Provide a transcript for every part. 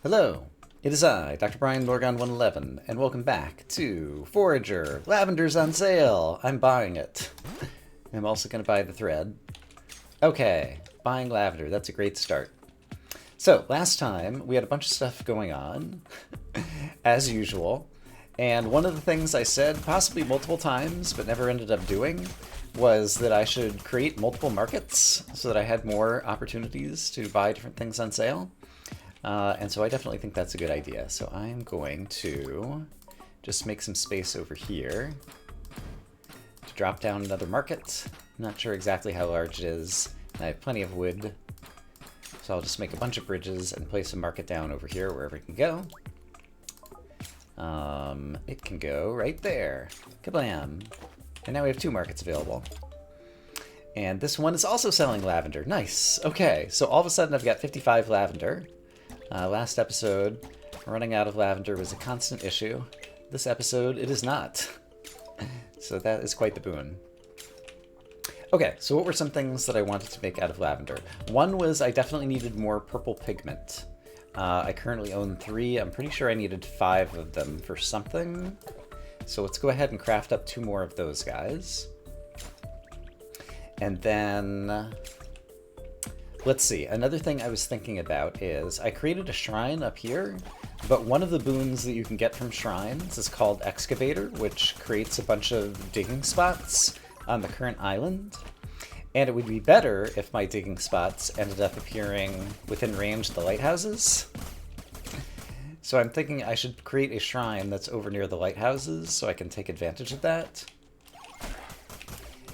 Hello, it is I, Dr. Brian Morgan 111, and welcome back to Forager. Lavender's on sale. I'm buying it. I'm also going to buy the thread. Okay, buying lavender. That's a great start. So, last time we had a bunch of stuff going on, as usual, and one of the things I said, possibly multiple times, but never ended up doing, was that I should create multiple markets so that I had more opportunities to buy different things on sale. And so I definitely think that's a good idea. So I'm going to just make some space over here to drop down another market. I'm not sure exactly how large it is. And I have plenty of wood. So I'll just make a bunch of bridges and place a market down over here wherever it can go. It can go right there. Kablam. And now we have 2 markets available. And this one is also selling lavender. Nice. Okay, so all of a sudden I've got 55 lavender. Last episode, running out of lavender was a constant issue. This episode, it is not. So that is quite the boon. Okay, so what were some things that I wanted to make out of lavender? One was I definitely needed more purple pigment. I currently own 3. I'm pretty sure I needed 5 of them for something. So let's go ahead and craft up 2 more of those guys. And then... let's see, another thing I was thinking about is I created a shrine up here, but one of the boons that you can get from shrines is called Excavator, which creates a bunch of digging spots on the current island. And it would be better if my digging spots ended up appearing within range of the lighthouses. So I'm thinking I should create a shrine that's over near the lighthouses so I can take advantage of that.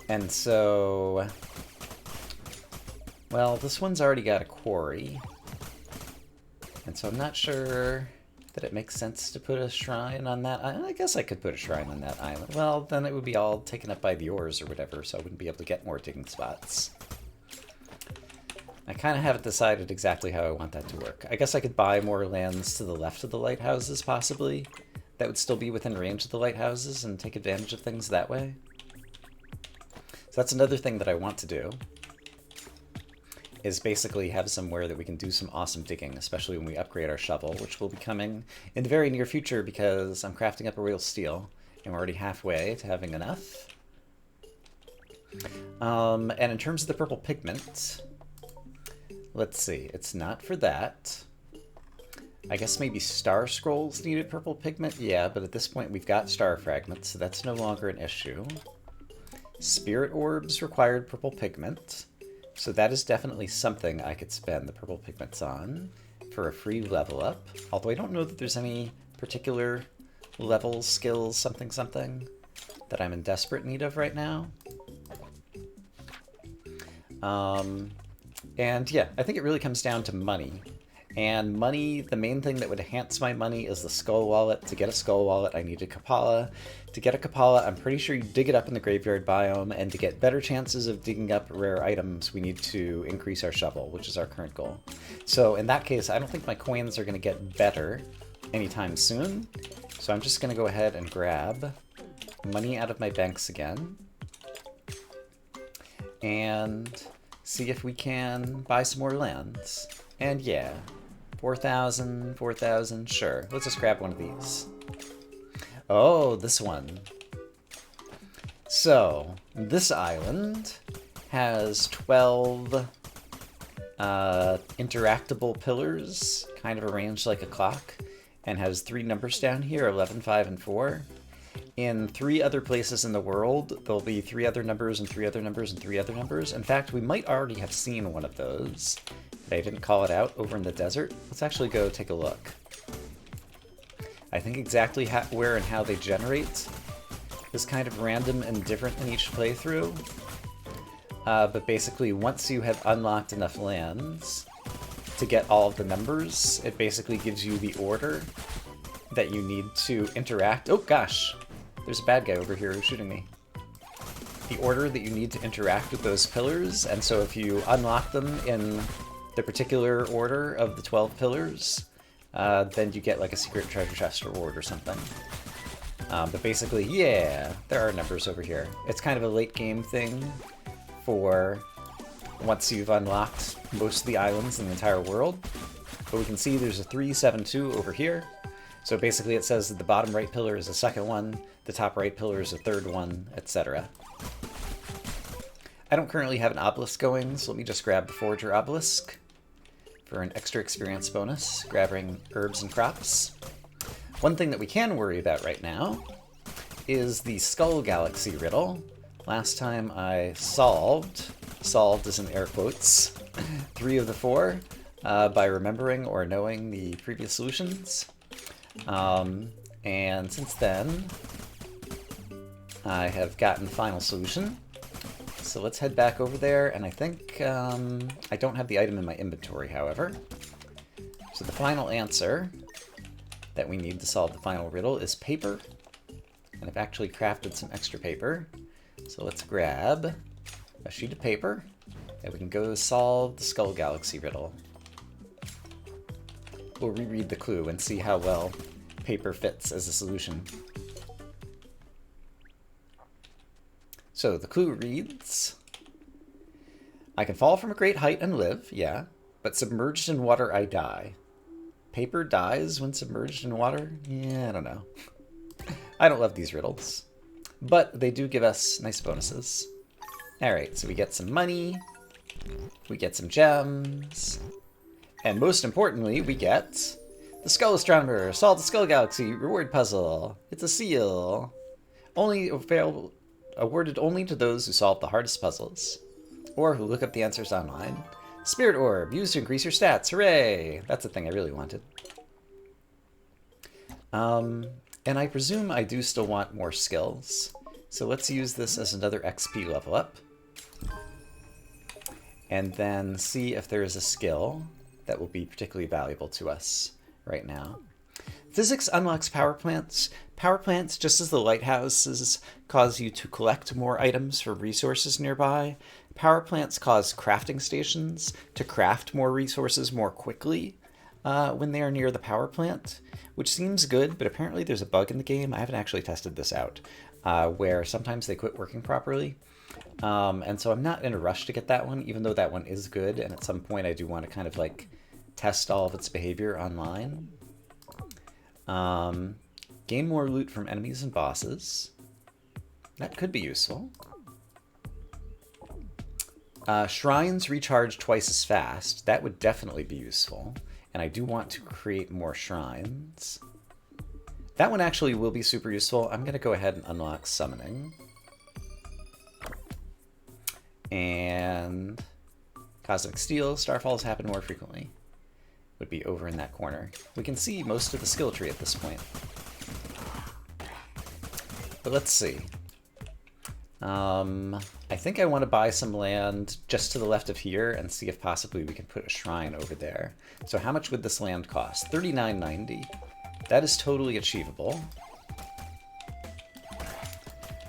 And so... well, this one's already got a quarry, and so I'm not sure that it makes sense to put a shrine on that island. I guess I could put a shrine on that island. Well, then it would be all taken up by the ores or whatever, so I wouldn't be able to get more digging spots. I kind of haven't decided exactly how I want that to work. I guess I could buy more lands to the left of the lighthouses, possibly. That would still be within range of the lighthouses and take advantage of things that way. So that's another thing that I want to do. Is basically have somewhere that we can do some awesome digging, especially when we upgrade our shovel, which will be coming in the very near future because I'm crafting up a real steel, and we're already halfway to having enough. And in terms of the purple pigment, let's see, it's not for that. I guess maybe star scrolls needed purple pigment? Yeah, but at this point we've got star fragments, so that's no longer an issue. Spirit orbs required purple pigment. So that is definitely something I could spend the purple pigments on for a free level up. Although I don't know that there's any particular levels, skills, something that I'm in desperate need of right now. And yeah, I think it really comes down to money. And money, the main thing that would enhance my money is the skull wallet. To get a skull wallet, I need a Kapala. To get a Kapala, I'm pretty sure you dig it up in the graveyard biome, and to get better chances of digging up rare items, we need to increase our shovel, which is our current goal. So in that case, I don't think my coins are going to get better anytime soon. So I'm just going to go ahead and grab money out of my banks again. And see if we can buy some more lands. And yeah. 4,000, 4,000, sure. Let's just grab one of these. Oh, this one. So, this island has 12 interactable pillars, kind of arranged like a clock, and has 3 numbers down here, 11, 5, and 4. In 3 other places in the world, there'll be 3 other numbers and 3 other numbers and 3 other numbers. In fact, we might already have seen one of those. I didn't call it out over in the desert. Let's actually go take a look. I think exactly where and how they generate is kind of random and different in each playthrough. But basically, once you have unlocked enough lands to get all of the numbers, it basically gives you the order that you need to interact. Oh gosh, there's a bad guy over here who's shooting me. The order that you need to interact with those pillars, and so if you unlock them in the particular order of the 12 pillars, then you get like a secret treasure chest reward or something. But basically, yeah, there are numbers over here. It's kind of a late game thing for once you've unlocked most of the islands in the entire world. but we can see there's a 3, 7, 2 over here. So basically it says that the bottom right pillar is the second one, the top right pillar is the third one, etc. I don't currently have an obelisk going, so let me just grab the Forager obelisk for an extra experience bonus, grabbing herbs and crops. One thing that we can worry about right now is the Skull Galaxy riddle. Last time I solved is in air quotes, 3 of the 4 by remembering or knowing the previous solutions. And since then, I have gotten final solution. So let's head back over there, and I think I don't have the item in my inventory, however. So the final answer that we need to solve the final riddle is paper. And I've actually crafted some extra paper. So let's grab a sheet of paper, and we can go solve the Skull Galaxy riddle. We'll reread the clue and see how well paper fits as a solution. So the clue reads, I can fall from a great height and live, yeah, but submerged in water I die. Paper dies when submerged in water? Yeah, I don't know. I don't love these riddles, but they do give us nice bonuses. Alright, so we get some money, we get some gems, and most importantly, we get the Skull Astronomer, solve the Skull Galaxy reward puzzle. It's a seal. Only available, awarded only to those who solve the hardest puzzles, or who look up the answers online. Spirit Orb, used to increase your stats. Hooray! That's the thing I really wanted. And I presume I do still want more skills. So let's use this as another XP level up. And then see if there is a skill that will be particularly valuable to us right now. Physics unlocks power plants. Power plants, just as the lighthouses cause you to collect more items from resources nearby, power plants cause crafting stations to craft more resources more quickly when they are near the power plant, which seems good, but apparently there's a bug in the game. I haven't actually tested this out, where sometimes they quit working properly. And so I'm not in a rush to get that one, even though that one is good, and at some point I do want to kind of like test all of its behavior online. Gain more loot from enemies and bosses. That could be useful. Shrines recharge twice as fast. That would definitely be useful. And I do want to create more shrines. That one actually will be super useful. I'm going to go ahead and unlock summoning. And Cosmic Steel, Starfalls happen more frequently. Would be over in that corner. We can see most of the skill tree at this point. But let's see. I think I want to buy some land just to the left of here and see if possibly we can put a shrine over there. So how much would this land cost? $39.90. That is totally achievable.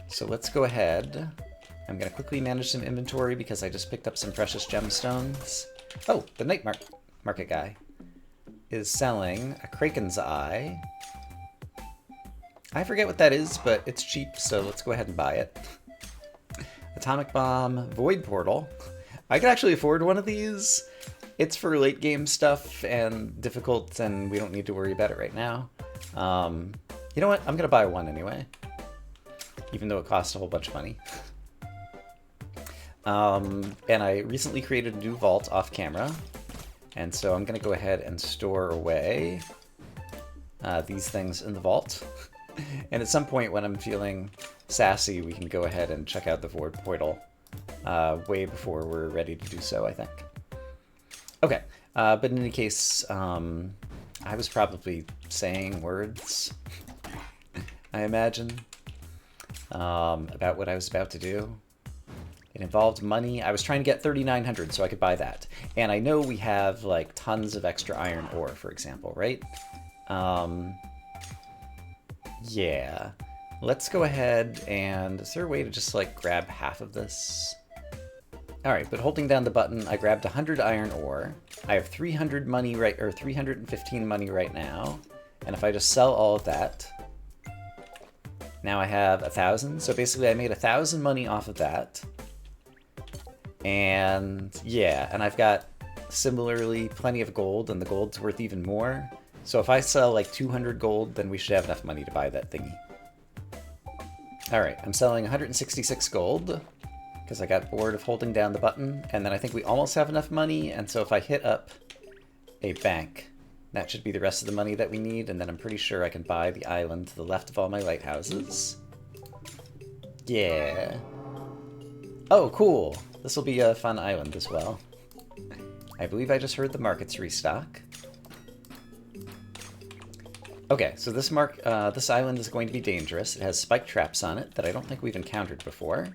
So let's go ahead. I'm going to quickly manage some inventory because I just picked up some precious gemstones. Oh, the night market guy is selling a Kraken's Eye. I forget what that is, but it's cheap, so let's go ahead and buy it. Atomic Bomb, Void Portal. I could actually afford one of these. It's for late game stuff and difficult, and we don't need to worry about it right now. You know what? I'm going to buy one anyway, even though it costs a whole bunch of money. And I recently created a new vault off camera, and so I'm going to go ahead and store away these things in the vault. And at some point when I'm feeling sassy, we can go ahead and check out the Void Portal way before we're ready to do so, I think. Okay, but in any case, I was probably saying words, I imagine, about what I was about to do. It involved money. I was trying to get 3,900 so I could buy that. And I know we have like tons of extra iron ore, for example, right? Yeah. Let's go ahead and... Is there a way to just like grab half of this? Alright, but holding down the button, I grabbed 100 iron ore. I have 300 money right, or 315 money right now. And if I just sell all of that, now I have 1,000. So basically I made 1,000 money off of that. And yeah, and I've got Similarly, plenty of gold, and the gold's worth even more. So if I sell like 200 gold, then we should have enough money to buy that thingy. Alright, I'm selling 166 gold, because I got bored of holding down the button, and then I think we almost have enough money, and so if I hit up a bank, that should be the rest of the money that we need, and then I'm pretty sure I can buy the island to the left of all my lighthouses. Yeah. Oh, cool. This will be a fun island as well. I believe I just heard the markets restock. Okay, so this island is going to be dangerous. It has spike traps on it that I don't think we've encountered before.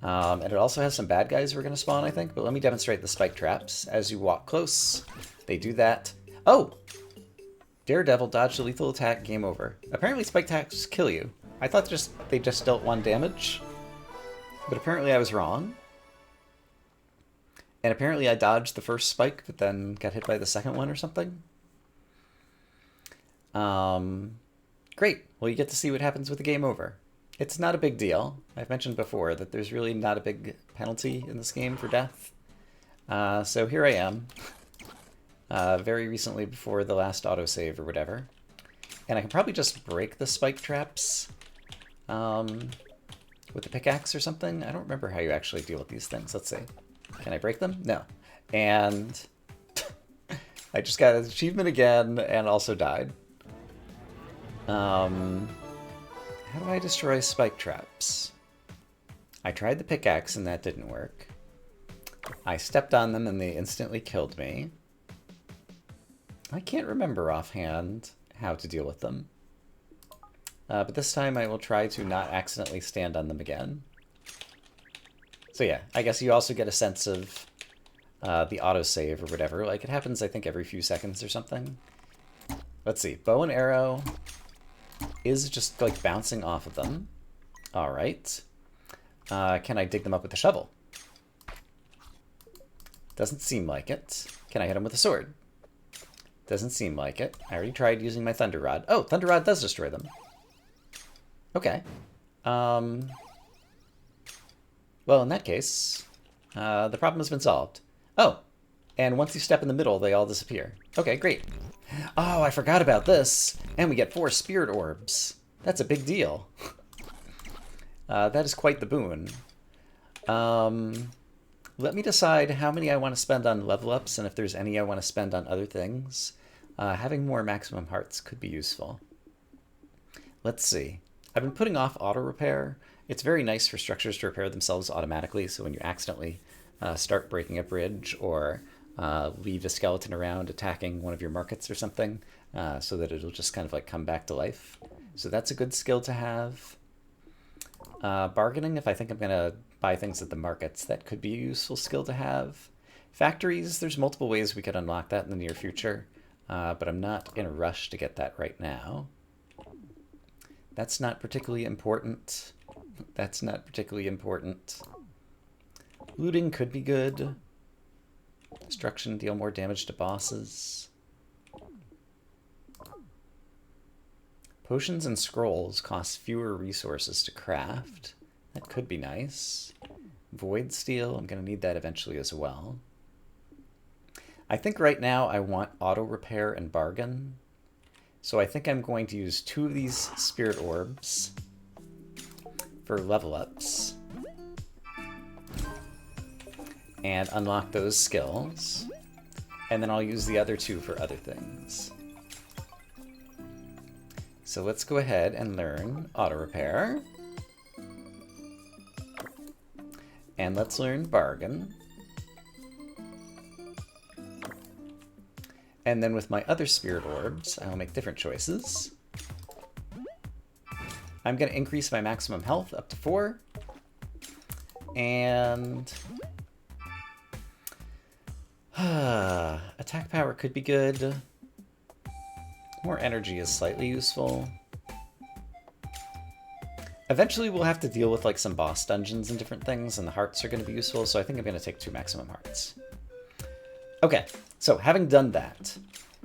And it also has some bad guys who are going to spawn, I think. But let me demonstrate the spike traps. As you walk close, they do that. Oh! Daredevil dodged a lethal attack, game over. Apparently spike traps kill you. I thought they just dealt 1 damage. But apparently I was wrong. And apparently I dodged the first spike, but then got hit by the second one or something. Great. Well, you get to see what happens with the game over. It's not a big deal. I've mentioned before that there's really not a big penalty in this game for death. So here I am. Very recently before the last autosave or whatever. And I can probably just break the spike traps with the pickaxe or something. I don't remember how you actually deal with these things. Let's see. Can I break them? No. And I just got an achievement again and also died. How do I destroy spike traps? I tried the pickaxe and that didn't work. I stepped on them and they instantly killed me. I can't remember offhand how to deal with them. But this time I will try to not accidentally stand on them again. So yeah, I guess you also get a sense of the autosave or whatever. Like, it happens, I think, every few seconds or something. Let's see. Bow and arrow is just, like, bouncing off of them. All right. Can I dig them up with a shovel? Doesn't seem like it. Can I hit them with a sword? Doesn't seem like it. I already tried using my thunder rod. Oh, thunder rod does destroy them. Okay. Well, in that case, the problem has been solved. Oh, and once you step in the middle, they all disappear. Okay, great. Oh, I forgot about this. And we get 4 spirit orbs. That's a big deal. That is quite the boon. Let me decide how many I want to spend on level ups, and if there's any I want to spend on other things. Having more maximum hearts could be useful. Let's see. I've been putting off auto repair. It's very nice for structures to repair themselves automatically, so when you accidentally start breaking a bridge or leave a skeleton around attacking one of your markets or something, so that it'll just kind of like come back to life. So that's a good skill to have. Bargaining, if I think I'm going to buy things at the markets, that could be a useful skill to have. Factories, there's multiple ways we could unlock that in the near future, but I'm not in a rush to get that right now. That's not particularly important. That's not particularly important. Looting could be good. Destruction, deal more damage to bosses. Potions and scrolls cost fewer resources to craft. That could be nice. Void steel, I'm going to need that eventually as well. I think right now I want auto repair and bargain. So I think I'm going to use 2 of these spirit orbs for level ups and unlock those skills. And then I'll use the other 2 for other things. So let's go ahead and learn auto repair. And let's learn bargain. And then with my other spirit orbs, I'll make different choices. I'm going to increase my maximum health up to 4. And attack power could be good. More energy is slightly useful. Eventually we'll have to deal with like some boss dungeons and different things, and the hearts are going to be useful, so I think I'm going to take 2 maximum hearts. Okay, so having done that,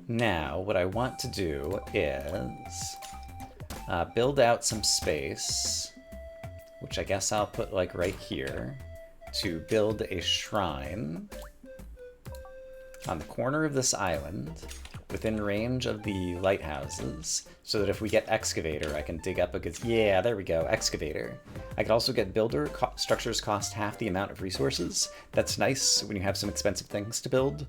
now what I want to do is build out some space, which I guess I'll put like right here, to build a shrine. on the corner of this island, within range of the lighthouses, so that if we get excavator, I can dig up a good... Yeah, there we go, excavator. I could also get builder. Structures cost half the amount of resources. That's nice when you have some expensive things to build.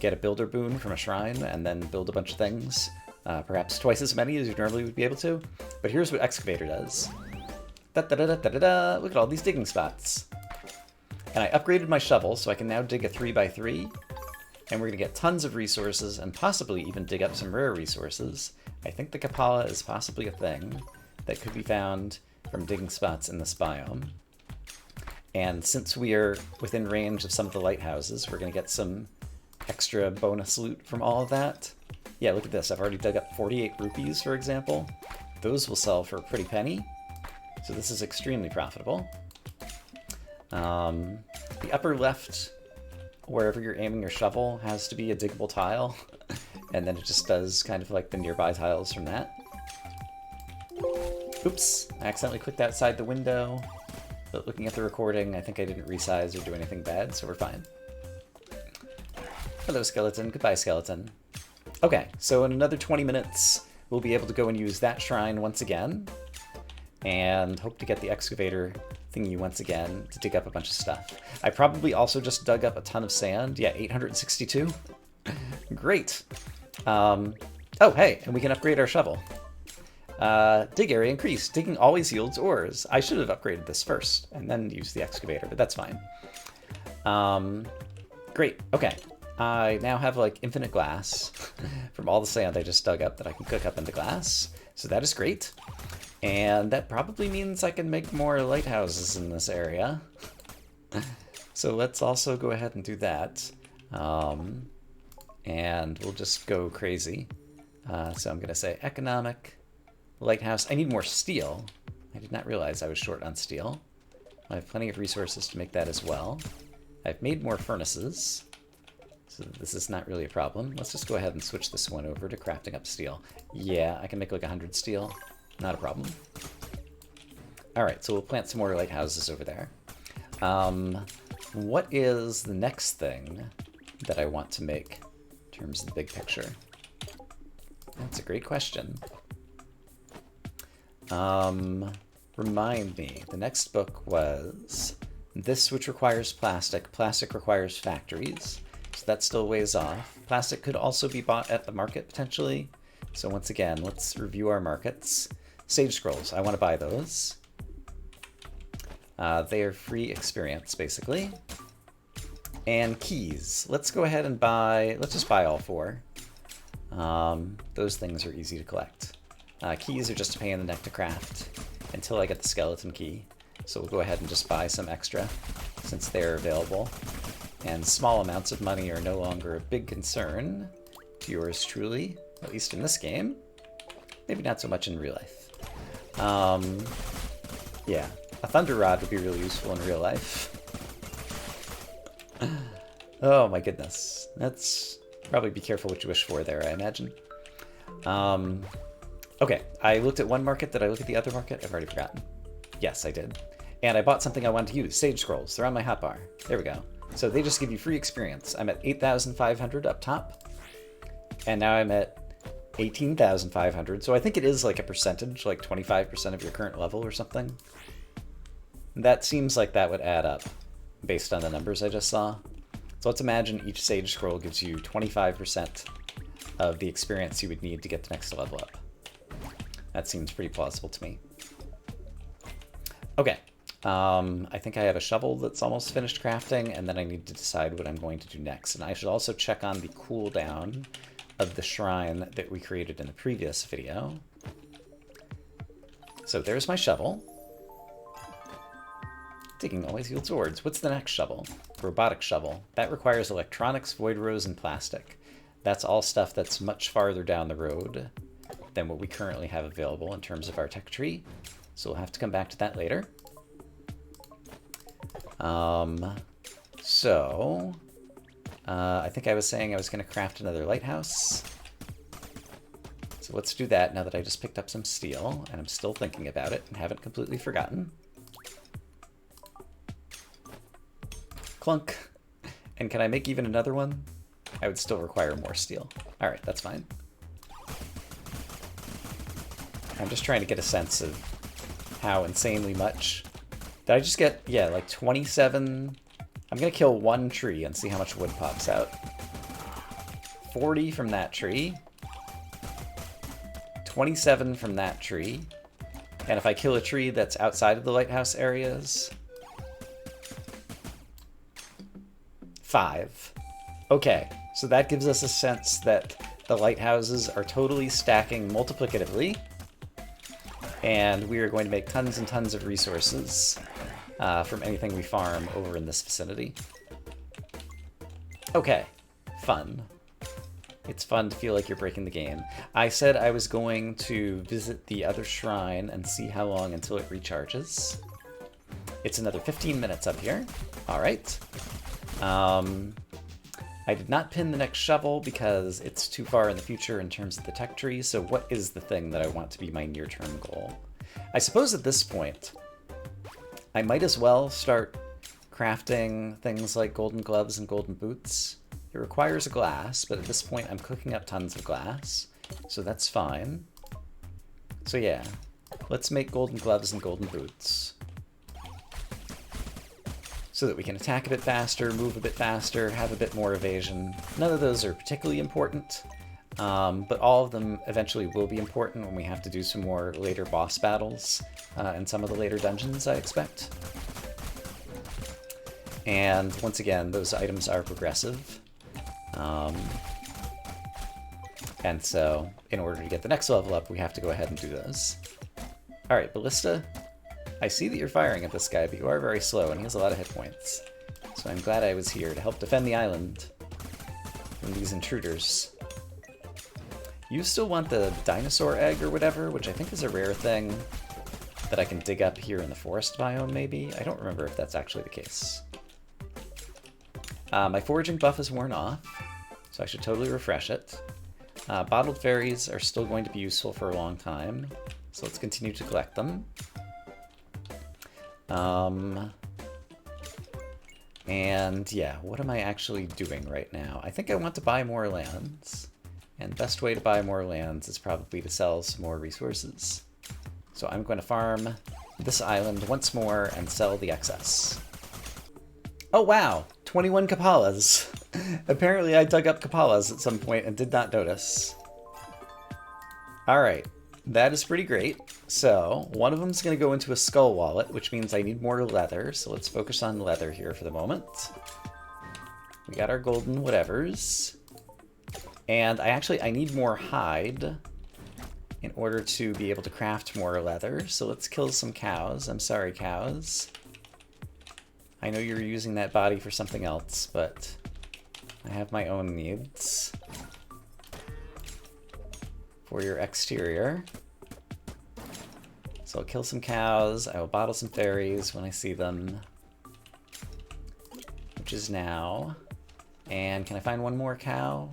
Get a builder boon from a shrine, and then build a bunch of things. Perhaps twice as many as you normally would be able to. But here's what excavator does. Da-da-da-da-da-da! Look at all these digging spots. And I upgraded my shovel, so I can now dig a 3x3. And we're going to get tons of resources, and possibly even dig up some rare resources. I think the Kapala is possibly a thing that could be found from digging spots in this biome. And since we are within range of some of the lighthouses, we're going to get some extra bonus loot from all of that. Yeah, look at this. I've already dug up 48 rupees, for example. Those will sell for a pretty penny. So this is extremely profitable. The upper left, wherever you're aiming your shovel, has to be a diggable tile. And then it just does kind of like the nearby tiles from that. Oops, I accidentally clicked outside the window. But looking at the recording, I think I didn't resize or do anything bad, so we're fine. Hello, skeleton. Goodbye, skeleton. Okay, so in another 20 minutes, we'll be able to go and use that shrine once again. And hope to get the excavator thingy once again to dig up a bunch of stuff. I probably also just dug up a ton of sand. Yeah, 862. Great. Oh, hey, and we can upgrade our shovel. Dig area increased. Digging always yields ores. I should have upgraded this first and then used the excavator, but that's fine. Great. Okay. I now have like infinite glass from all the sand I just dug up that I can cook up into glass. So that is great. And that probably means I can make more lighthouses in this area. So let's also go ahead and do that. And we'll just go crazy. So I'm going to say economic lighthouse. I need more steel. I did not realize I was short on steel. I have plenty of resources to make that as well. I've made more furnaces. So this is not really a problem. Let's just go ahead and switch this one over to crafting up steel. Yeah, I can make like 100 steel. Not a problem. Alright, so we'll plant some more lighthouses over there. What is the next thing that I want to make in terms of the big picture? That's a great question. Remind me, the next book was this, which requires plastic. Plastic requires factories, so that still weighs off. Plastic could also be bought at the market, potentially. So once again, let's review our markets. Sage Scrolls, I want to buy those. They are free experience, basically. And keys. Let's go ahead and buy... Let's just buy all 4. Those things are easy to collect. Keys are just a pain in the neck to craft until I get the skeleton key. So we'll go ahead and just buy some extra since they're available. And small amounts of money are no longer a big concern to yours truly, at least in this game. Maybe not so much in real life. Yeah, a thunder rod would be really useful in real life. Oh my goodness. That's probably be careful what you wish for there, I imagine. Okay, I looked at one market. Did I look at the other market? I've already forgotten. Yes, I did. And I bought something I wanted to use, Sage Scrolls. They're on my hotbar. There we go. So they just give you free experience. I'm at 8,500 up top. And now I'm at 18,500. So I think it is like a percentage, like 25% of your current level or something. That seems like that would add up based on the numbers I just saw. So let's imagine each Sage Scroll gives you 25% of the experience you would need to get the next level up. That seems pretty plausible to me. Okay. I think I have a shovel that's almost finished crafting, and then I need to decide what I'm going to do next. And I should also check on the cooldown of the shrine that we created in the previous video. So there's my shovel. Digging always yields ores. What's the next shovel? Robotic shovel. That requires electronics, void rose, and plastic. That's all stuff that's much farther down the road than what we currently have available in terms of our tech tree. So we'll have to come back to that later. I think I was saying I was going to craft another lighthouse. So let's do that now that I just picked up some steel, and I'm still thinking about it and haven't completely forgotten. Clunk. And can I make even another one? I would still require more steel. Alright, that's fine. I'm just trying to get a sense of how insanely much. Did I just get, yeah, like 27? I'm gonna kill one tree and see how much wood pops out. 40 from that tree. 27 from that tree. And if I kill a tree that's outside of the lighthouse areas... 5. Okay, so that gives us a sense that the lighthouses are totally stacking multiplicatively. And we are going to make tons and tons of resources from anything we farm over in this vicinity. Okay, fun. It's fun to feel like you're breaking the game. I said I was going to visit the other shrine and see how long until it recharges. It's another 15 minutes up here. All right. I did not pin the next shovel because it's too far in the future in terms of the tech tree, so what is the thing that I want to be my near-term goal? I suppose at this point, I might as well start crafting things like golden gloves and golden boots. It requires a glass, but at this point I'm cooking up tons of glass, so that's fine. So yeah, let's make golden gloves and golden boots. So that we can attack a bit faster, move a bit faster, have a bit more evasion. None of those are particularly important, but all of them eventually will be important when we have to do some more later boss battles in some of the later dungeons, I expect. And once again, those items are progressive. And so, in order to get the next level up, we have to go ahead and do those. Alright, Ballista. I see that you're firing at this guy, but you are very slow, and he has a lot of hit points. So I'm glad I was here to help defend the island from these intruders. You still want the dinosaur egg or whatever, which I think is a rare thing that I can dig up here in the forest biome, maybe? I don't remember if that's actually the case. My foraging buff is worn off, so I should totally refresh it. Bottled fairies are still going to be useful for a long time, so let's continue to collect them. And yeah, what am I actually doing right now? I think I want to buy more lands, and best way to buy more lands is probably to sell some more resources. So I'm going to farm this island once more and sell the excess. Oh wow, 21 Kapalas. Apparently I dug up Kapalas at some point and did not notice. Alright. That is pretty great. So, one of them is going to go into a skull wallet, which means I need more leather, so let's focus on leather here for the moment. We got our golden whatevers. And I need more hide in order to be able to craft more leather, so let's kill some cows. I'm sorry, cows. I know you're using that body for something else, but I have my own needs for your exterior. So I'll kill some cows, I will bottle some fairies when I see them, which is now. And can I find one more cow?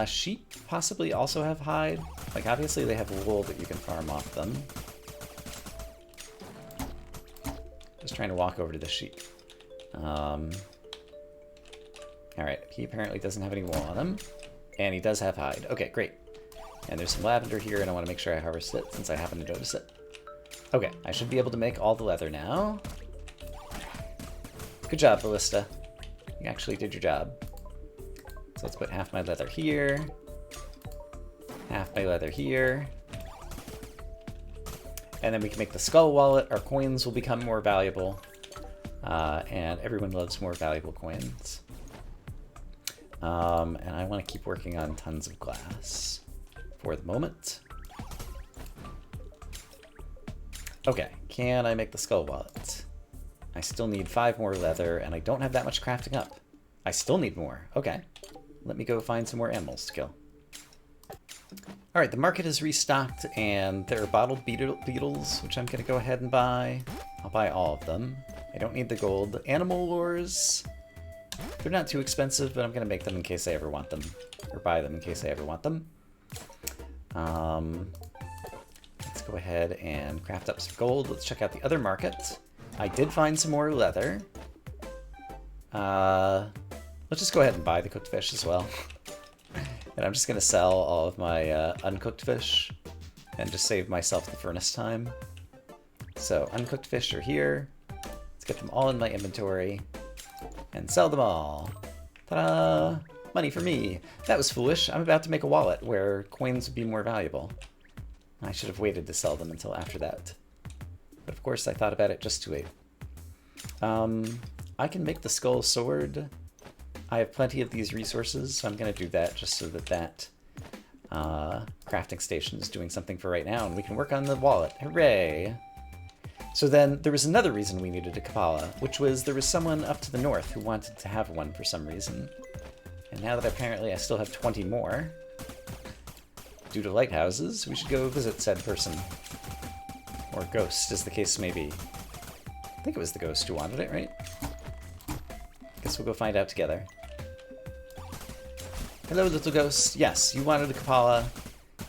Sheep possibly also have hide. Like obviously they have wool that you can farm off them. Just trying to walk over to the sheep. Alright, he apparently doesn't have any wool on him. And he does have hide. Okay, great. And there's some lavender here, and I want to make sure I harvest it, since I happen to notice it. Okay, I should be able to make all the leather now. Good job, Ballista. You actually did your job. So let's put half my leather here. Half my leather here. And then we can make the skull wallet. Our coins will become more valuable. And everyone loves more valuable coins. And I want to keep working on tons of glass for the moment. Okay, can I make the skull wallet? I still need 5 more leather, and I don't have that much crafting up. I still need more. Okay, let me go find some more animals to kill. Alright, the market is restocked, and there are bottled beetles, which I'm going to go ahead and buy. I'll buy all of them. I don't need the gold. Animal lures, they're not too expensive, but I'm going to make them in case I ever want them. Or buy them in case I ever want them. Let's go ahead and craft up some gold. Let's check out the other market. I did find some more leather. Let's just go ahead and buy the cooked fish as well. And I'm just going to sell all of my uncooked fish and just save myself the furnace time. So uncooked fish are here. Let's get them all in my inventory and sell them all. Ta-da! Money for me. That was foolish. I'm about to make a wallet where coins would be more valuable. I should have waited to sell them until after that. But of course I thought about it just too late. I can make the skull sword. I have plenty of these resources, so I'm going to do that just so that crafting station is doing something for right now, and we can work on the wallet. Hooray! So then there was another reason we needed a Kapala, which was there was someone up to the north who wanted to have one for some reason. And now that apparently I still have 20 more, due to lighthouses, we should go visit said person. Or ghost, as the case may be. I think it was the ghost who wanted it, right? Guess we'll go find out together. Hello, little ghost. Yes, you wanted a Kapala.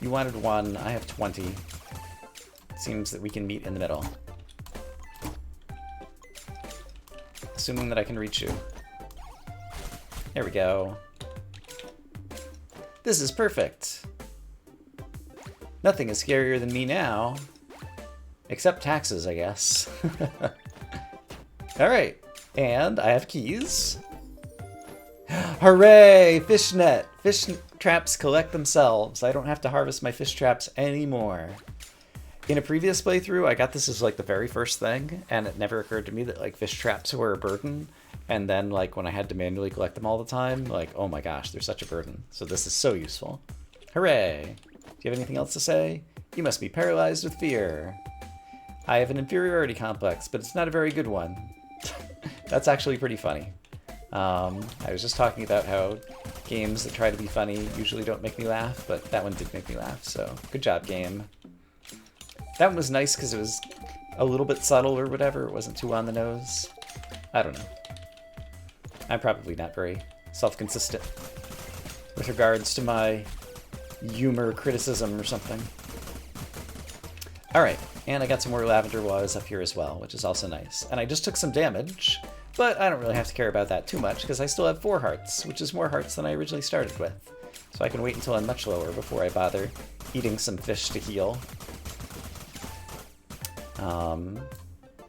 You wanted one. I have 20. It seems that we can meet in the middle. Assuming that I can reach you. There we go. This is perfect. Nothing is scarier than me now. Except taxes, I guess. Alright. And I have keys. Hooray! Fishnet! Fish traps collect themselves. I don't have to harvest my fish traps anymore. In a previous playthrough, I got this as like the very first thing, and it never occurred to me that like fish traps were a burden. And then like when I had to manually collect them all the time, like, oh my gosh, they're such a burden. So this is so useful. Hooray! Do you have anything else to say? You must be paralyzed with fear. I have an inferiority complex, but it's not a very good one. That's actually pretty funny. I was just talking about how games that try to be funny usually don't make me laugh, but that one did make me laugh, so good job, game. That one was nice because it was a little bit subtle or whatever. It wasn't too on the nose. I don't know. I'm probably not very self-consistent with regards to my humor criticism or something. Alright, and I got some more lavender while I was up here as well, which is also nice. And I just took some damage, but I don't really have to care about that too much because I still have 4 hearts, which is more hearts than I originally started with. So I can wait until I'm much lower before I bother eating some fish to heal.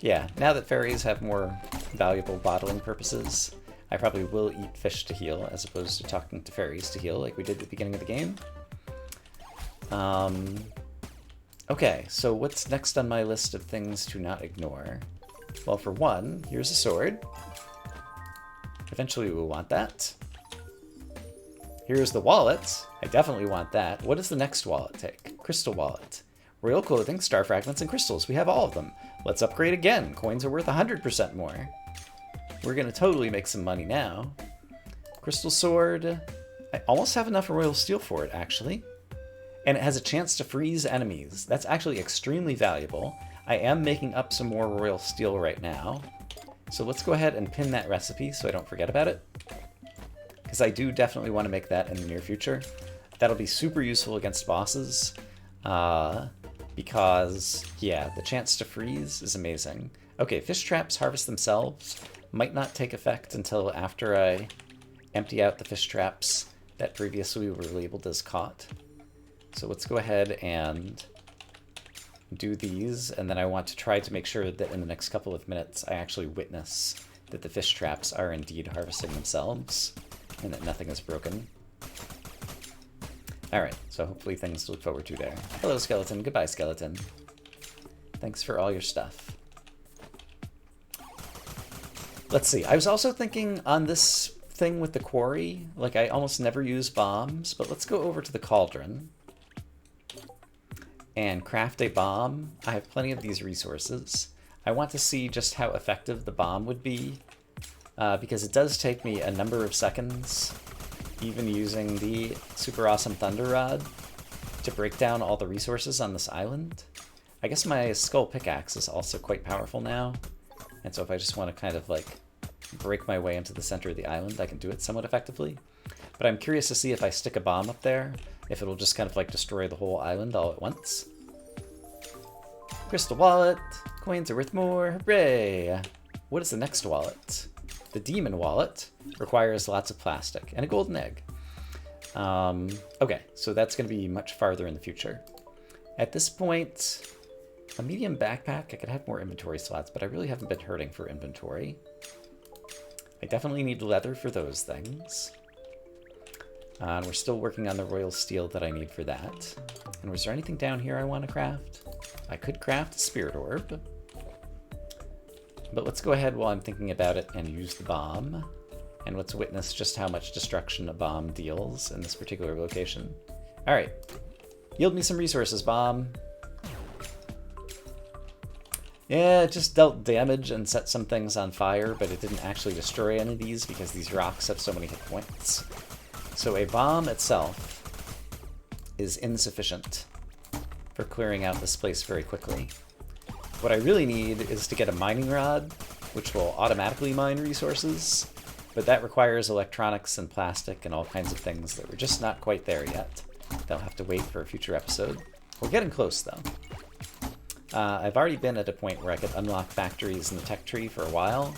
Yeah, now that fairies have more valuable bottling purposes, I probably will eat fish to heal as opposed to talking to fairies to heal like we did at the beginning of the game. Okay, so what's next on my list of things to not ignore? Well, for one, here's a sword. Eventually we'll want that. Here's the wallet. I definitely want that. What does the next wallet take? Crystal wallet. Royal clothing, star fragments, and crystals. We have all of them. Let's upgrade again. Coins are worth 100% more. We're going to totally make some money now. Crystal sword. I almost have enough royal steel for it, actually. And it has a chance to freeze enemies. That's actually extremely valuable. I am making up some more royal steel right now. So let's go ahead and pin that recipe so I don't forget about it. Because I do definitely want to make that in the near future. That'll be super useful against bosses. Because, yeah, the chance to freeze is amazing. Okay, fish traps harvest themselves. Might not take effect until after I empty out the fish traps that previously were labeled as caught. So let's go ahead and do these, and then I want to try to make sure that in the next couple of minutes I actually witness that the fish traps are indeed harvesting themselves, and that nothing is broken. Alright, so hopefully things to look forward to there. Hello, skeleton. Goodbye, skeleton. Thanks for all your stuff. Let's see. I was also thinking on this thing with the quarry, like I almost never use bombs, but let's go over to the cauldron and craft a bomb. I have plenty of these resources. I want to see just how effective the bomb would be, because it does take me a number of seconds, even using the super awesome thunder rod, to break down all the resources on this island. I guess my skull pickaxe is also quite powerful now, and so if I just want to kind of like break my way into the center of the island, I can do it somewhat effectively. But I'm curious to see if I stick a bomb up there, if it'll just kind of like destroy the whole island all at once. Crystal wallet. Coins are worth more. Hooray! What is the next wallet? The demon wallet requires lots of plastic and a golden egg. Okay, so that's going to be much farther in the future. At this point, a medium backpack, I could have more inventory slots, but I really haven't been hurting for inventory. I definitely need leather for those things. And we're still working on the royal steel that I need for that. And was there anything down here I want to craft? I could craft a spirit orb. But let's go ahead while I'm thinking about it and use the bomb. And let's witness just how much destruction a bomb deals in this particular location. Alright. Yield me some resources, bomb. Yeah, it just dealt damage and set some things on fire, but it didn't actually destroy any of these because these rocks have so many hit points. So a bomb itself is insufficient for clearing out this place very quickly. What I really need is to get a mining rod, which will automatically mine resources, but that requires electronics and plastic and all kinds of things that we're just not quite there yet. They'll have to wait for a future episode. We're getting close, though. I've already been at a point where I could unlock factories in the tech tree for a while,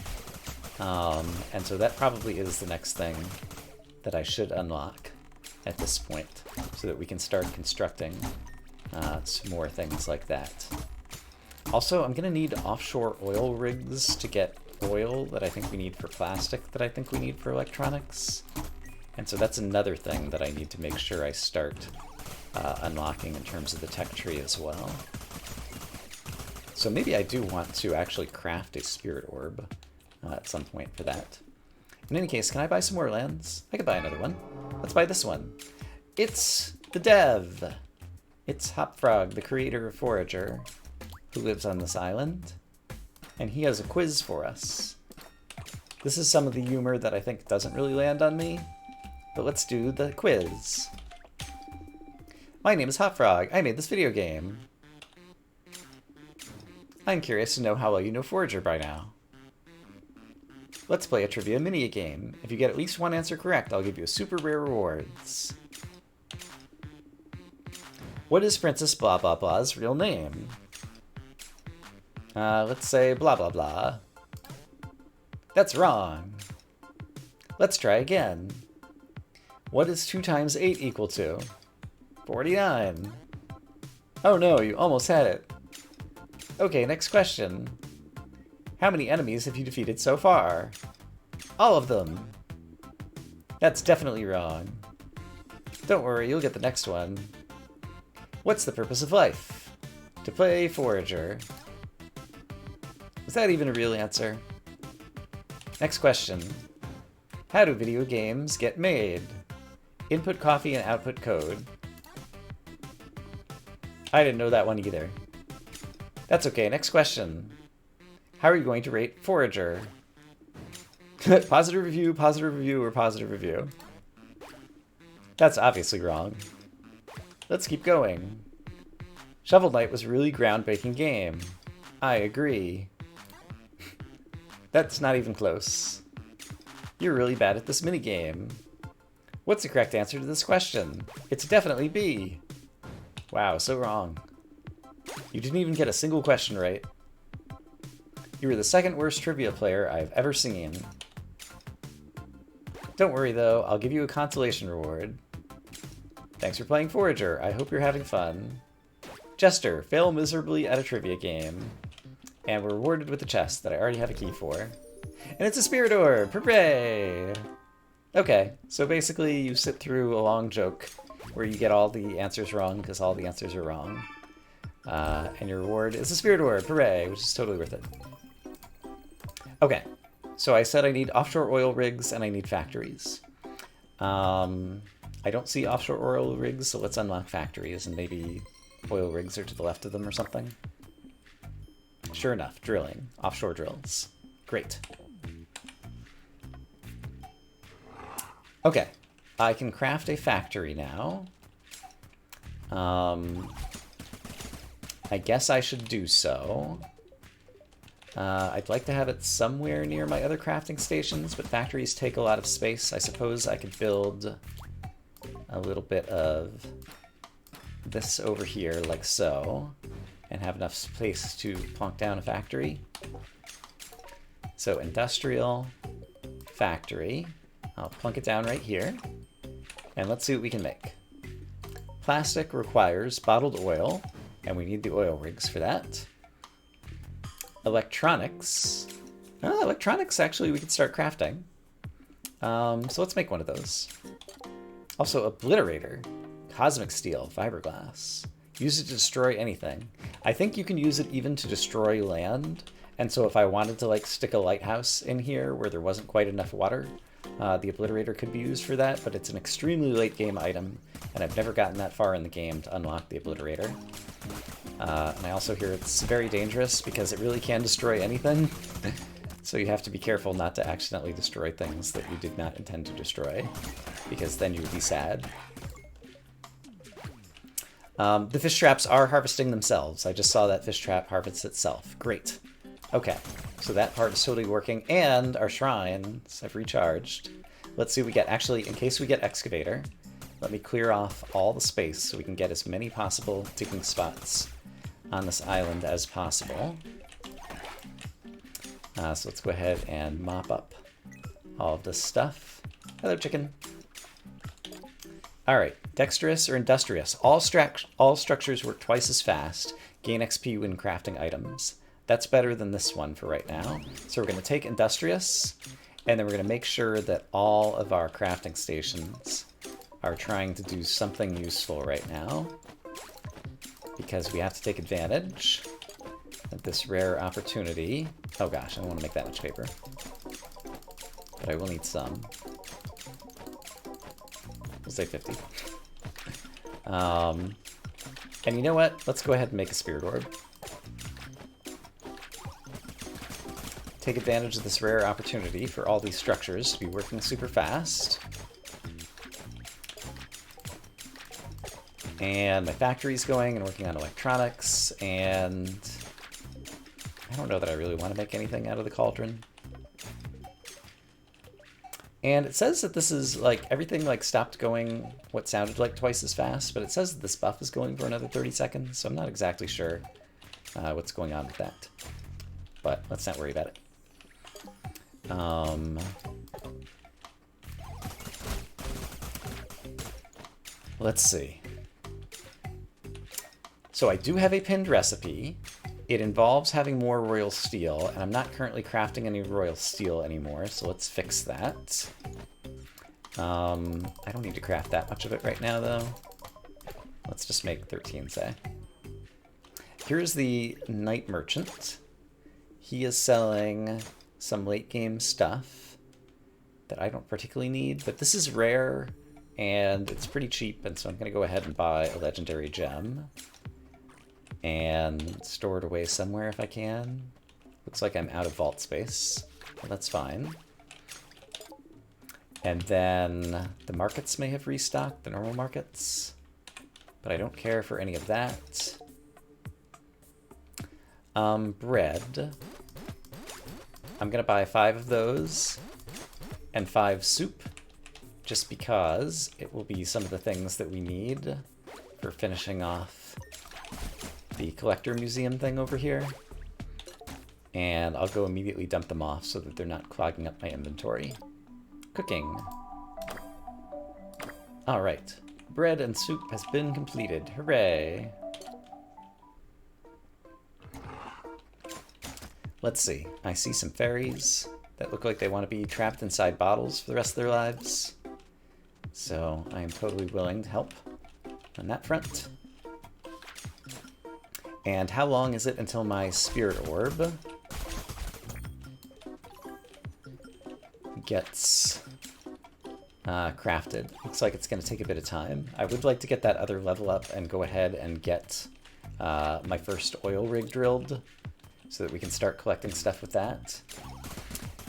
and so that probably is the next thing that I should unlock at this point, so that we can start constructing some more things like that. Also, I'm going to need offshore oil rigs to get oil that I think we need for plastic that I think we need for electronics. And so that's another thing that I need to make sure I start unlocking in terms of the tech tree as well. So maybe I do want to actually craft a spirit orb at some point for that. In any case, can I buy some more lands? I could buy another one. Let's buy this one. It's the dev. It's Hopfrog, the creator of Forager, who lives on this island. And he has a quiz for us. This is some of the humor that I think doesn't really land on me, but let's do the quiz. My name is Hopfrog. I made this video game. I'm curious to know how well you know Forager by now. Let's play a trivia mini-game. If you get at least one answer correct, I'll give you super rare rewards. What is Princess Blah Blah Blah's real name? Let's say blah blah blah. That's wrong. Let's try again. What is 2 times 8 equal to? 49. Oh no, you almost had it. Okay, next question. How many enemies have you defeated so far? All of them. That's definitely wrong. Don't worry, you'll get the next one. What's the purpose of life? To play Forager. Was that even a real answer? Next question. How do video games get made? Input coffee and output code. I didn't know that one either. That's okay, next question. How are you going to rate Forager? Positive review, or positive review? That's obviously wrong. Let's keep going. Shovel Knight was a really groundbreaking game. I agree. That's not even close. You're really bad at this minigame. What's the correct answer to this question? It's definitely B. Wow, so wrong. You didn't even get a single question right. You were the second worst trivia player I've ever seen. Don't worry though, I'll give you a consolation reward. Thanks for playing Forager, I hope you're having fun. Jester, fail miserably at a trivia game. And we're rewarded with a chest that I already have a key for. And it's a spirit orb, hooray! Okay, so basically you sit through a long joke where you get all the answers wrong because all the answers are wrong. And your reward is a spirit orb, hooray, which is totally worth it. Okay, so I said I need offshore oil rigs and I need factories. I don't see offshore oil rigs, so let's unlock factories and maybe oil rigs are to the left of them or something. Sure enough, drilling. Offshore drills. Great. Okay, I can craft a factory now. I guess I should do so. I'd like to have it somewhere near my other crafting stations, but factories take a lot of space. I suppose I could build a little bit of this over here, like so, and have enough space to plonk down a factory. So industrial, factory. I'll plunk it down right here. And let's see what we can make. Plastic requires bottled oil, and we need the oil rigs for that. Electronics. Oh, electronics, actually, we could start crafting. So let's make one of those. Also, obliterator. Cosmic steel, fiberglass. Use it to destroy anything. I think you can use it even to destroy land. And so if I wanted to like stick a lighthouse in here where there wasn't quite enough water, the obliterator could be used for that, but it's an extremely late game item, and I've never gotten that far in the game to unlock the obliterator. And I also hear it's very dangerous because it really can destroy anything. So you have to be careful not to accidentally destroy things that you did not intend to destroy, because then you would be sad. The fish traps are harvesting themselves. I just saw that fish trap harvest itself. Great. Okay, so that part is totally working, and our shrines have recharged. Let's see what we get. Actually, in case we get excavator, let me clear off all the space so we can get as many possible digging spots on this island as possible. So let's go ahead and mop up all of this stuff. Hello, chicken. All right, dexterous or industrious. All structures work twice as fast. Gain XP when crafting items. That's better than this one for right now. So we're going to take industrious, and then we're going to make sure that all of our crafting stations are trying to do something useful right now, because we have to take advantage of this rare opportunity. Oh gosh, I don't want to make that much paper, but I will need some. We'll say 50. And you know what? Let's go ahead and make a spirit orb. Take advantage of this rare opportunity for all these structures to be working super fast. And my factory's going and working on electronics, and I don't know that I really want to make anything out of the cauldron. And it says that this is like, everything like stopped going what sounded like twice as fast, but it says that this buff is going for another 30 seconds, so I'm not exactly sure what's going on with that. But let's not worry about it. Let's see. So I do have a pinned recipe. It involves having more royal steel, and I'm not currently crafting any royal steel anymore, so let's fix that. I don't need to craft that much of it right now, though. Let's just make 13, say. Here's the Night Merchant. He is selling some late game stuff that I don't particularly need, but this is rare and it's pretty cheap, and so I'm going to go ahead and buy a legendary gem and store it away somewhere if I can. Looks like I'm out of vault space, but that's fine. And then the markets may have restocked, the normal markets, but I don't care for any of that. Bread. I'm gonna buy 5 of those and 5 soup, just because it will be some of the things that we need for finishing off the collector museum thing over here. And I'll go immediately dump them off so that they're not clogging up my inventory. Cooking. All right, bread and soup has been completed. Hooray! Let's see. I see some fairies that look like they want to be trapped inside bottles for the rest of their lives. So I am totally willing to help on that front. And how long is it until my spirit orb gets crafted? Looks like it's going to take a bit of time. I would like to get that other level up and go ahead and get my first oil rig drilled, so that we can start collecting stuff with that.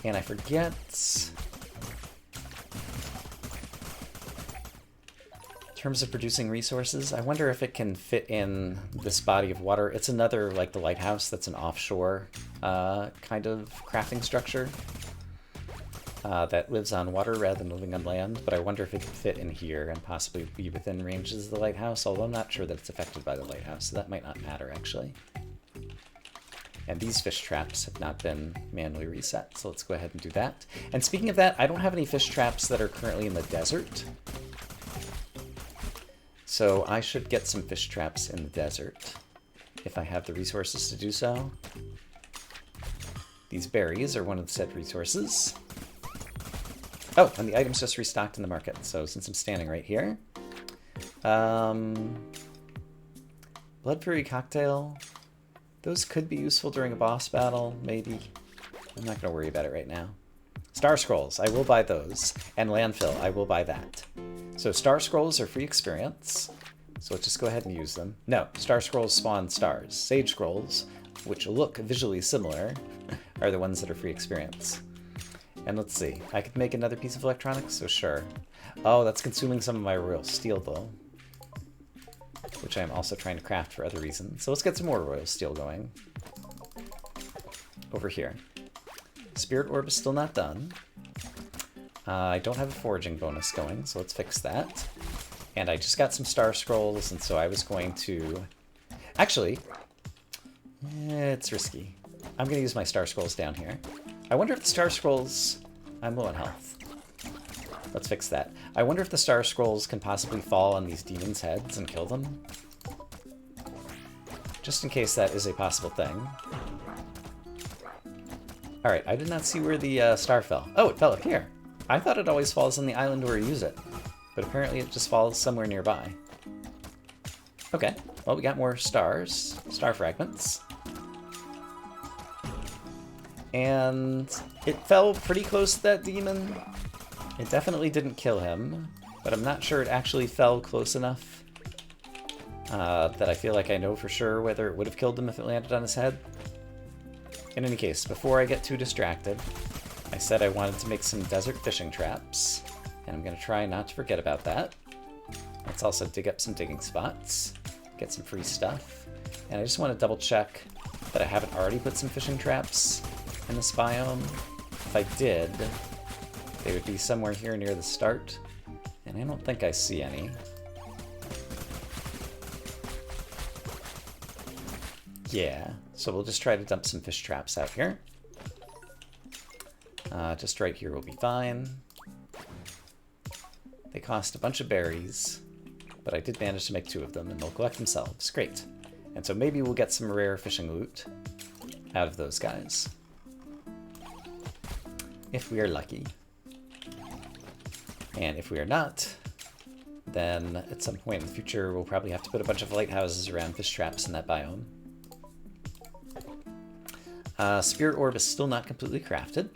And I forget... in terms of producing resources, I wonder if it can fit in this body of water. It's another, like the lighthouse, that's an offshore kind of crafting structure that lives on water rather than living on land, but I wonder if it could fit in here and possibly be within ranges of the lighthouse, although I'm not sure that it's affected by the lighthouse, so that might not matter, actually. And these fish traps have not been manually reset, so let's go ahead and do that. And speaking of that, I don't have any fish traps that are currently in the desert. So I should get some fish traps in the desert if I have the resources to do so. These berries are one of the said resources. Oh, and the item's just restocked in the market, so since I'm standing right here. Blood Fury Cocktail. Those could be useful during a boss battle, maybe. I'm not going to worry about it right now. Star Scrolls, I will buy those. And Landfill, I will buy that. So Star Scrolls are free experience. So let's just go ahead and use them. No, Star Scrolls spawn stars. Sage Scrolls, which look visually similar, are the ones that are free experience. And let's see, I could make another piece of electronics, so sure. Oh, that's consuming some of my royal steel though, which I'm also trying to craft for other reasons. So let's get some more royal steel going. Over here. Spirit Orb is still not done. I don't have a foraging bonus going, so let's fix that. And I just got some Star Scrolls, and so I was going to... Actually, it's risky. I'm going to use my Star Scrolls down here. I wonder if the Star Scrolls... I'm low on health. Let's fix that. I wonder if the Star Scrolls can possibly fall on these demons' heads and kill them. Just in case that is a possible thing. Alright, I did not see where the star fell. Oh, it fell up here. I thought it always falls on the island where you use it. But apparently it just falls somewhere nearby. Okay, well we got more stars. Star fragments. And it fell pretty close to that demon. It definitely didn't kill him, but I'm not sure it actually fell close enough that I feel like I know for sure whether it would have killed him if it landed on his head. In any case, before I get too distracted, I said I wanted to make some desert fishing traps, and I'm going to try not to forget about that. Let's also dig up some digging spots, get some free stuff, and I just want to double check that I haven't already put some fishing traps in this biome. If I did, they would be somewhere here near the start, and I don't think I see any. Yeah, so we'll just try to dump some fish traps out here. Just right here will be fine. They cost a bunch of berries, but I did manage to make 2 of them, and they'll collect themselves. Great. And so maybe we'll get some rare fishing loot out of those guys. If we are lucky. And if we are not, then at some point in the future we'll probably have to put a bunch of lighthouses around fish traps in that biome. Spirit Orb is still not completely crafted.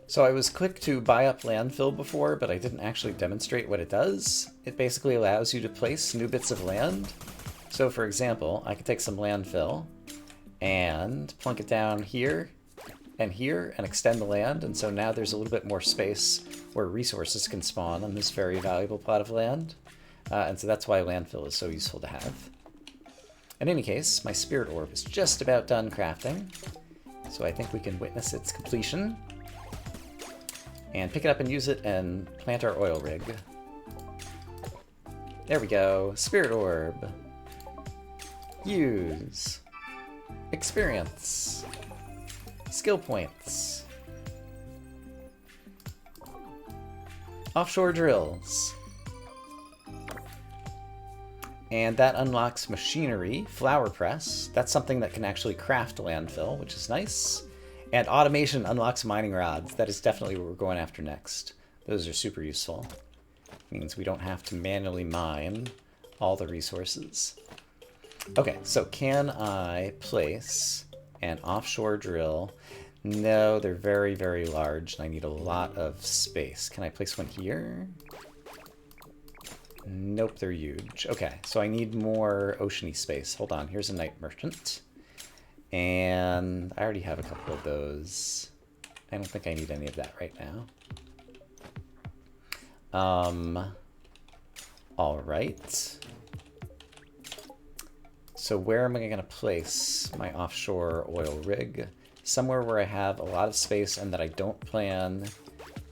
So I was quick to buy up landfill before, but I didn't actually demonstrate what it does. It basically allows you to place new bits of land. So for example, I could take some landfill and plunk it down here and extend the land, and so now there's a little bit more space where resources can spawn on this very valuable plot of land. And so that's why landfill is so useful to have. In any case, my Spirit Orb is just about done crafting, so I think we can witness its completion. And pick it up and use it and plant our oil rig. There we go. Spirit Orb. Use. Experience. Skill points. Offshore drills. And that unlocks machinery, flower press. That's something that can actually craft landfill, which is nice. And automation unlocks mining rods. That is definitely what we're going after next. Those are super useful. Means we don't have to manually mine all the resources. Okay, so can I place an offshore drill? No, they're very, very large, and I need a lot of space. Can I place one here? Nope, they're huge. Okay, so I need more oceany space. Hold on, here's a night merchant. And I already have a couple of those. I don't think I need any of that right now. All right. So where am I going to place my offshore oil rig? Somewhere where I have a lot of space and that I don't plan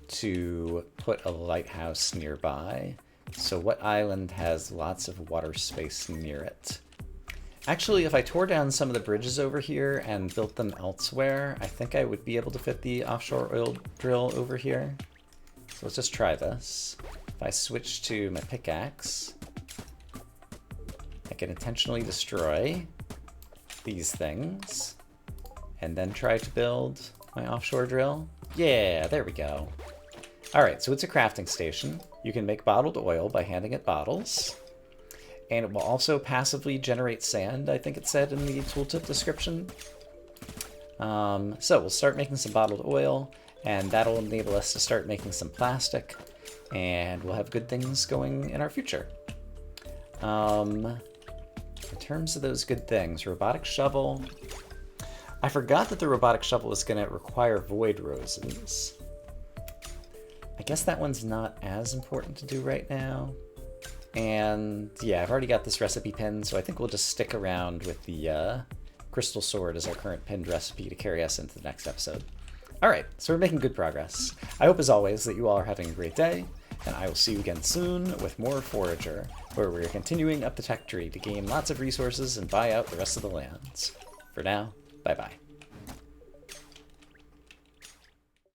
to put a lighthouse nearby. So what island has lots of water space near it? Actually, if I tore down some of the bridges over here and built them elsewhere, I think I would be able to fit the offshore oil drill over here. So let's just try this. If I switch to my pickaxe, I can intentionally destroy these things and then try to build my offshore drill. Yeah, there we go. All right, so it's a crafting station. You can make bottled oil by handing it bottles. And it will also passively generate sand, I think it said in the tooltip description. So we'll start making some bottled oil, and that'll enable us to start making some plastic, and we'll have good things going in our future. In terms of those good things, robotic shovel. I forgot that the robotic shovel is going to require void roses. I guess that one's not as important to do right now. And yeah, I've already got this recipe pinned, so I think we'll just stick around with the crystal sword as our current pinned recipe to carry us into the next episode. All right, so we're making good progress. I hope, as always, that you all are having a great day, and I will see you again soon with more Forager, where we're continuing up the tech tree to gain lots of resources and buy out the rest of the lands. For now, bye-bye.